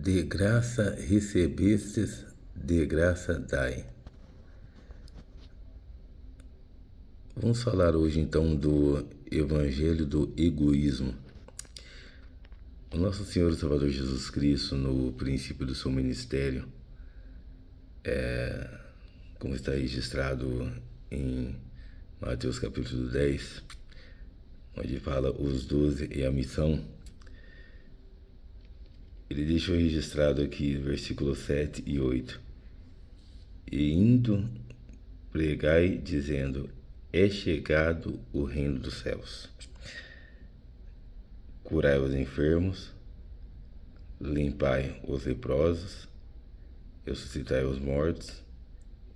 De graça recebestes, de graça dai. Vamos falar hoje então do Evangelho do Egoísmo. O nosso Senhor e Salvador Jesus Cristo, no princípio do seu ministério, como está registrado em Mateus capítulo 10, onde fala os 12 e a missão, ele deixou registrado aqui versículos 7 e 8. E indo, pregai, dizendo: é chegado o reino dos céus. Curai os enfermos, limpai os leprosos, ressuscitai os mortos,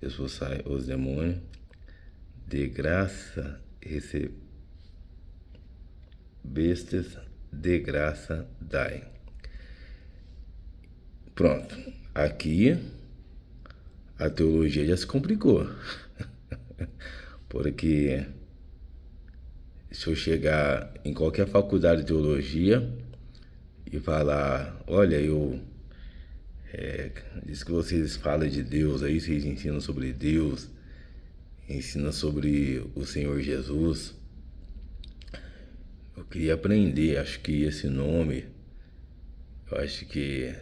expulsai os demônios, de graça recebestes, de graça dai. Pronto, aqui a teologia já se complicou. Porque se eu chegar em qualquer faculdade de teologia e falar, olha, diz que vocês falam de Deus, aí vocês ensinam sobre Deus, ensinam sobre o Senhor Jesus. Eu queria aprender, acho que esse nome, eu acho que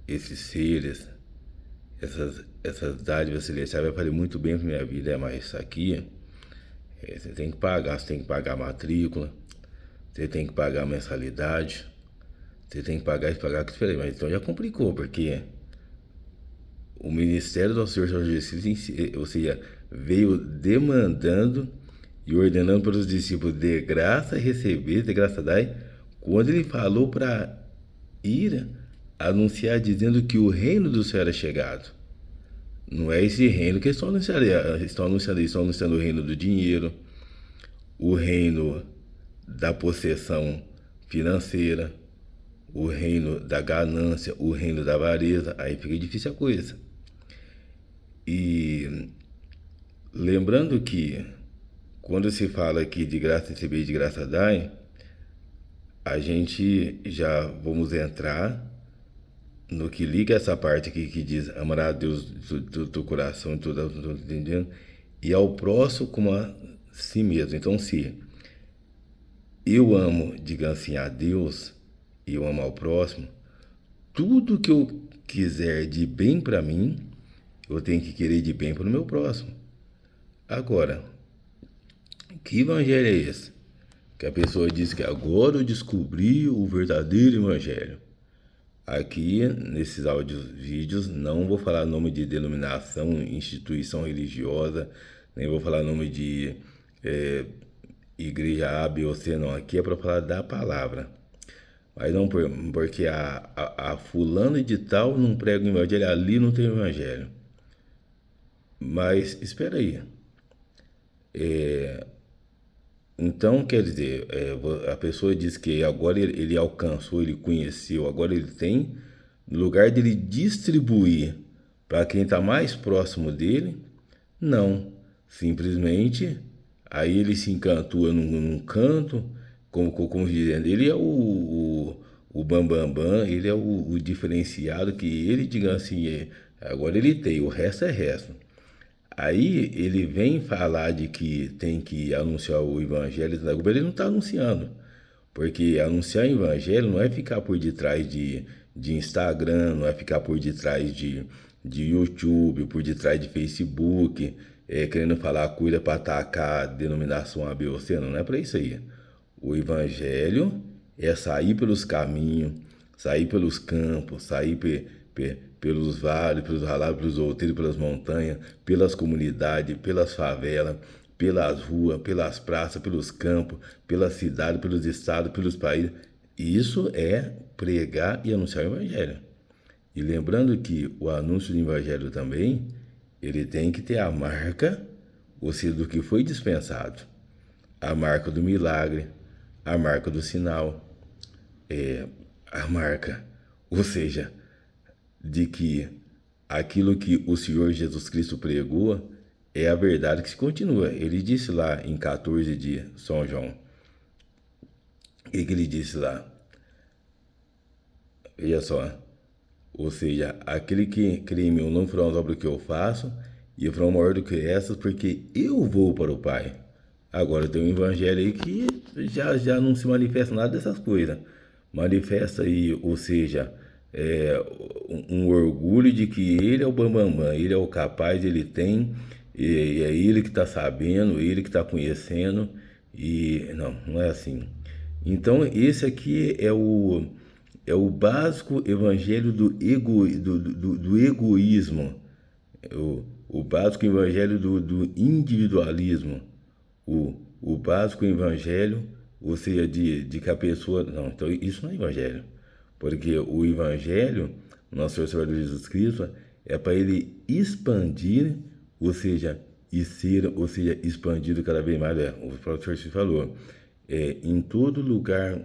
esses seres, essas dádivas celestiais vai fazer muito bem para minha vida, mas aqui você tem que pagar a matrícula, você tem que pagar a mensalidade, você tem que pagar que diferente. Mas então já complicou, porque o ministério do Senhor Jesus, ou seja, veio demandando e ordenando para os discípulos de graça receber, de graça dar, quando ele falou para ir anunciar dizendo que o reino do céu era chegado. Não é esse reino que estão anunciando, estão anunciando o reino do dinheiro, o reino da possessão financeira, o reino da ganância, o reino da avareza. Aí fica difícil a coisa. E lembrando que quando se fala aqui de graça receber, de graça dar, a gente já vamos entrar no que liga essa parte aqui que diz amará a Deus do coração, entendendo? E ao próximo como a si mesmo. Então, se eu amo, diga assim, a Deus, e eu amo ao próximo, tudo que eu quiser de bem para mim, eu tenho que querer de bem para o meu próximo. Agora, que evangelho é esse? Que a pessoa diz que agora eu descobri o verdadeiro evangelho. Aqui, nesses vídeos, não vou falar nome de denominação, instituição religiosa, nem vou falar nome de igreja A, B ou C, não. Aqui é para falar da palavra. Mas não porque a fulano de tal não prega o evangelho, ali não tem evangelho. Mas, espera aí. Então, quer dizer, a pessoa diz que agora ele alcançou, ele conheceu, agora ele tem, no lugar dele distribuir para quem está mais próximo dele, não. Simplesmente, aí ele se encantua num canto, como dizendo, ele é o bambambam, ele é o diferenciado que ele, diga assim, agora ele tem, o resto é resto. Aí ele vem falar de que tem que anunciar o evangelho da Globo, ele não está anunciando. Porque anunciar o evangelho não é ficar por detrás de Instagram, não é ficar por detrás de YouTube, por detrás de Facebook, querendo falar coisa para atacar a denominação A, B ou C, não é para isso aí. O evangelho é sair pelos caminhos, sair pelos campos, sair pelos vales, pelos ralados, pelos outeiros, pelas montanhas, pelas comunidades, pelas favelas, pelas ruas, pelas praças, pelos campos, pelas cidades, pelos estados, pelos países. Isso é pregar e anunciar o evangelho. E lembrando que o anúncio do evangelho também, ele tem que ter a marca, ou seja, do que foi dispensado. A marca do milagre, a marca do sinal, a marca, ou seja, de que aquilo que o Senhor Jesus Cristo pregou é a verdade que se continua. Ele disse lá em 14 de São João, o que ele disse lá? Veja só, ou seja, aquele que crê em mim não fará as obras que eu faço, e fará maior do que essas, porque eu vou para o Pai. Agora tem um evangelho aí que já não se manifesta nada dessas coisas. Manifesta aí, ou seja, é, um orgulho de que ele é o bambambam, ele é o capaz, ele tem, e é ele que está sabendo, ele que está conhecendo, e não é assim. Então esse aqui é o básico evangelho do egoísmo, o básico evangelho do individualismo, o básico evangelho, ou seja, de que a pessoa. Não, então isso não é evangelho. Porque o evangelho, nosso Senhor Jesus Cristo, é para ele expandir, ou seja, e ser, ou seja, expandido cada vez mais. O próprio Senhor falou, em todo lugar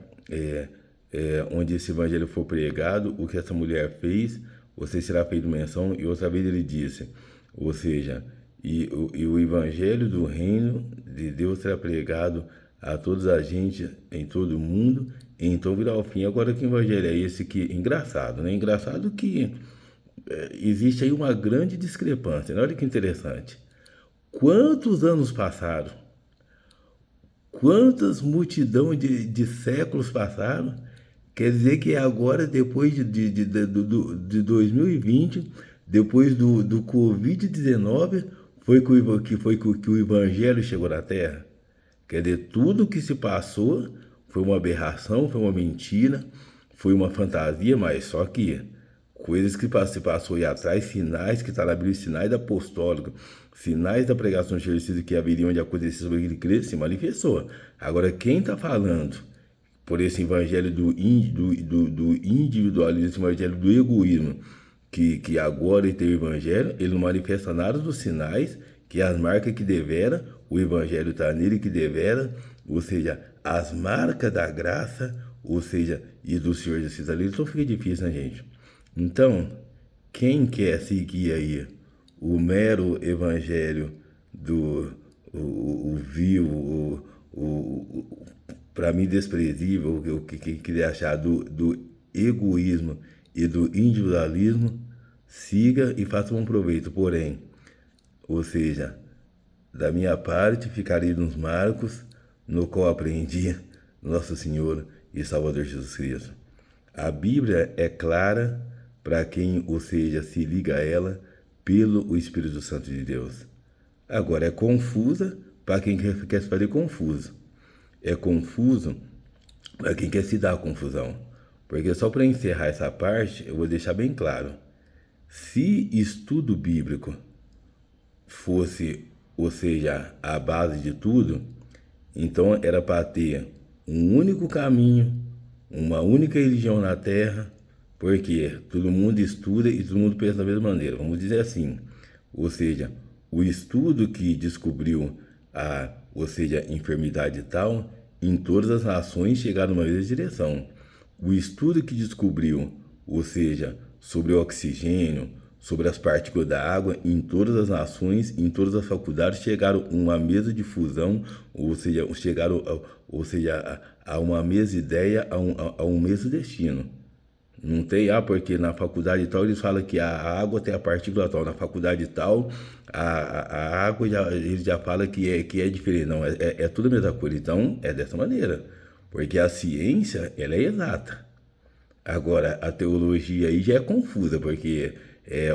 onde esse evangelho for pregado, o que essa mulher fez, você será feito menção. E outra vez ele disse, ou seja, e o evangelho do reino de Deus será pregado a toda a gente em todo o mundo, e então virá o fim. Agora, que evangelho é esse que, engraçado, né? Engraçado que existe aí uma grande discrepância, né? Olha que interessante. Quantos anos passaram? Quantas multidão de séculos passaram? Quer dizer que agora, depois de 2020, depois do Covid-19, foi que o Evangelho chegou na Terra. Quer dizer, tudo que se passou foi uma aberração, foi uma mentira, foi uma fantasia, mas só que coisas que se passou aí atrás, sinais que está na Bíblia, sinais apostólicos, sinais da pregação de Jesus que haveriam de acontecer sobre aquele Cristo, se manifestou. Agora, quem está falando por esse evangelho do individualismo, esse evangelho do egoísmo, que agora ele tem o evangelho, ele não manifesta nada dos sinais, que as marcas que devera, o evangelho está nele que devera, ou seja, as marcas da graça, ou seja, e do Senhor Jesus ali, então fica difícil, né, gente? Então, quem quer seguir aí o mero evangelho do o vil, para mim desprezível, o que queria achar do egoísmo e do individualismo, siga e faça um proveito. Porém, ou seja, da minha parte, ficarei nos marcos no qual aprendi Nosso Senhor e Salvador Jesus Cristo. A Bíblia é clara para quem, ou seja, se liga a ela pelo Espírito Santo de Deus. Agora, é confusa para quem quer se fazer confuso. É confuso para quem quer se dar a confusão. Porque só para encerrar essa parte, eu vou deixar bem claro. Se estudo bíblico fosse, ou seja, a base de tudo, então era para ter um único caminho, uma única religião na Terra, porque todo mundo estuda e todo mundo pensa da mesma maneira. Vamos dizer assim, ou seja, o estudo que descobriu ou seja, enfermidade tal, em todas as nações chegaram numa mesma direção. O estudo que descobriu, ou seja, sobre o oxigênio, sobre as partículas da água, em todas as nações, em todas as faculdades, chegaram a uma mesma difusão, ou seja, chegaram a uma mesma ideia, a um mesmo destino. Não tem, porque na faculdade tal eles falam que a água tem a partícula tal, na faculdade tal a água eles já falam que é diferente. Não, é tudo a mesma coisa. Então é dessa maneira, porque a ciência ela é exata. Agora a teologia aí já é confusa, porque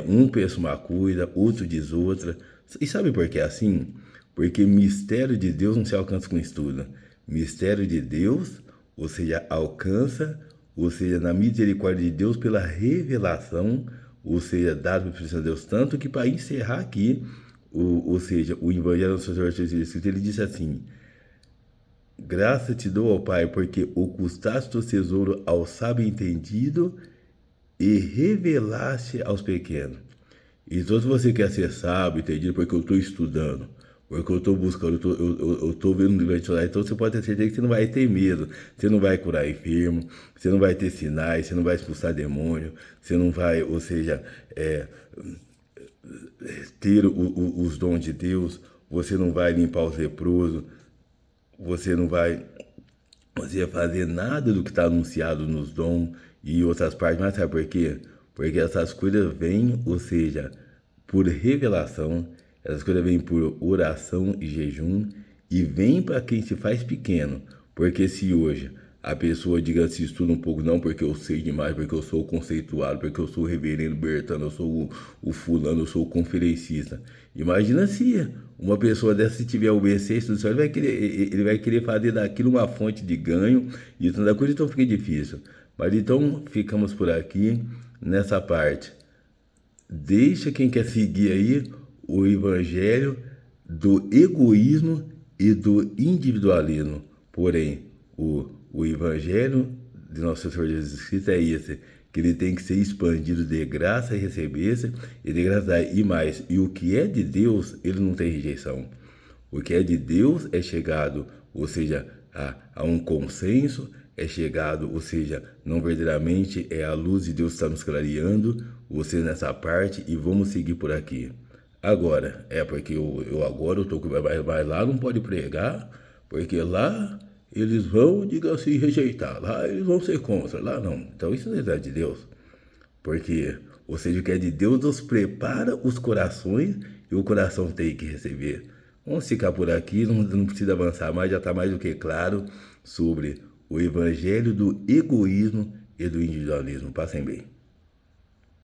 um pensa uma coisa, outro diz outra. E sabe por que é assim? Porque mistério de Deus não se alcança com estudo. Mistério de Deus, ou seja, alcança, ou seja, na misericórdia de Deus pela revelação, ou seja, dado pelo Espírito de Deus. Tanto que, para encerrar aqui, ou seja, o Evangelho do Senhor Jesus Cristo, ele disse assim: graça te dou, ó Pai, porque ocultaste o tesouro ao sábio entendido e revelaste aos pequenos. Então, se você quer ser sábio, entendido, porque eu estou estudando, porque eu estou buscando, eu estou vendo um livro de estudar, então você pode ter certeza que você não vai ter medo, você não vai curar enfermo, você não vai ter sinais, você não vai expulsar demônio, você não vai, ou seja, ter os dons de Deus, você não vai limpar os leprosos, você não vai você ia fazer nada do que está anunciado nos dons e outras partes, mas sabe por quê? Porque essas coisas vêm, ou seja, por revelação, essas coisas vêm por oração e jejum, e vêm para quem se faz pequeno. Porque se hoje a pessoa diga se estuda um pouco, não porque eu sei demais, porque eu sou conceituado, porque eu sou o reverendo Bertano, eu sou o fulano, eu sou o conferencista. Imagina se uma pessoa dessa, se tiver o essência do céu, ele vai querer fazer daquilo uma fonte de ganho e tanta coisa, então fica difícil. Mas então ficamos por aqui nessa parte. Deixa quem quer seguir aí o evangelho do egoísmo e do individualismo. Porém, o evangelho de nosso Senhor Jesus Cristo é esse, que ele tem que ser expandido de graça e receber-se, e de graça e mais. E o que é de Deus, ele não tem rejeição. O que é de Deus é chegado, ou seja, a um consenso, é chegado, ou seja, não verdadeiramente é a luz de Deus que está nos clareando, você nessa parte, e vamos seguir por aqui. Agora, porque eu agora eu tô com, mas lá não pode pregar, porque lá eles vão, diga assim, rejeitar, lá eles vão ser contra, lá não. Então isso não é de Deus. Porque, ou seja, o que é de Deus nos prepara os corações e o coração tem que receber. Vamos ficar por aqui, não precisa avançar mais, já está mais do que claro sobre o evangelho do egoísmo e do individualismo. Passem bem.